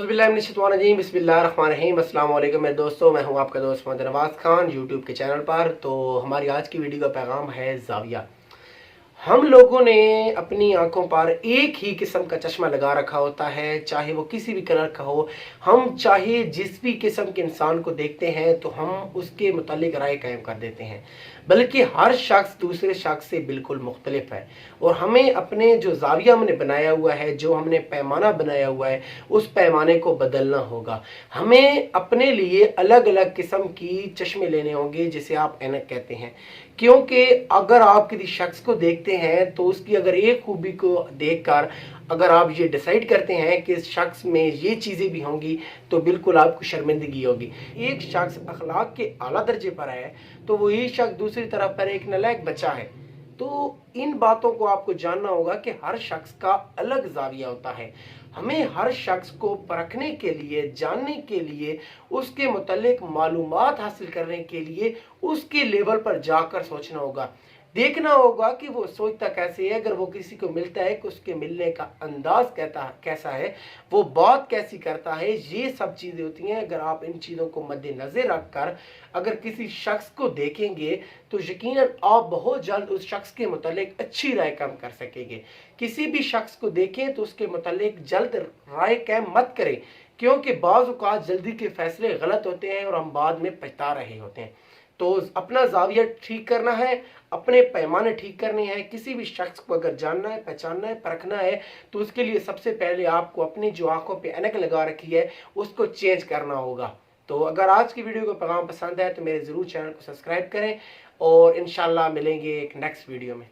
औज़ुबिल्लाहिमिनश्शैतानिर्रजीम बिस्मिल्लाहिर्रहमानिर्रहीम। अस्सलाम वालेकुम मेरे दोस्तों, मैं हूं आपका दोस्त मोहम्मद नवाज़ खान यूट्यूब के चैनल पर। तो हमारी आज की वीडियो का पैगाम है ज़ाविया। हम लोगों ने अपनी आंखों पर एक ही किस्म का चश्मा लगा रखा होता है, चाहे वो किसी भी कलर का हो। हम चाहे जिस भी किस्म के इंसान को देखते हैं तो हम उसके मुतालिक राय कायम कर देते हैं, बल्कि हर शख्स दूसरे शख्स से बिल्कुल मुख्तलिफ है। और हमें अपने जो ज़ाविया हमने बनाया हुआ है, जो हमने पैमाना बनाया हुआ है, उस पैमाने को बदलना होगा। हमें अपने लिए अलग अलग किस्म की चश्मे लेने होंगे, जिसे आप ऐनक कहते हैं। क्योंकि अगर आप किसी शख्स को देखते हैं तो उसकी अगर एक खूबी को देखकर अगर आप ये डिसाइड करते हैं कि इस शख्स में ये चीज़ें भी होंगी, तो बिल्कुल आपको शर्मिंदगी होगी। एक शख्स अखलाक के आला दर्जे पर है तो वही शख्स दूसरी तरफ पर एक नालायक बच्चा है। तो इन बातों को आपको जानना होगा कि हर शख्स का अलग ज़ाविया होता है। हमें हर शख्स को परखने के लिए, जानने के लिए, उसके मुतालिक मालूमात हासिल करने के लिए उसके लेवल पर जाकर सोचना होगा। देखना होगा कि वो सोचता कैसे है, अगर वो किसी को मिलता है कि उसके मिलने का अंदाज कैसा है, वो बात कैसी करता है, ये सब चीज़ें होती हैं। अगर आप इन चीज़ों को मद्देनज़र रखकर अगर किसी शख्स को देखेंगे तो यकीनन आप बहुत जल्द उस शख्स के मुतालिक अच्छी राय कायम कर सकेंगे। किसी भी शख्स को देखें तो उसके मुतालिक जल्द राय कायम मत करें, क्योंकि बाज़ औक़ात जल्दी के फैसले गलत होते हैं और हम बाद में पछता रहे होते हैं। तो अपना ज़ाविया ठीक करना है, अपने पैमाने ठीक करने हैं। किसी भी शख्स को अगर जानना है, पहचानना है, परखना है, तो उसके लिए सबसे पहले आपको अपनी जो आंखों पे ऐनक लगा रखी है उसको चेंज करना होगा। तो अगर आज की वीडियो को पैगाम पसंद है तो मेरे ज़रूर चैनल को सब्सक्राइब करें और इंशाल्लाह मिलेंगे एक नेक्स्ट वीडियो में।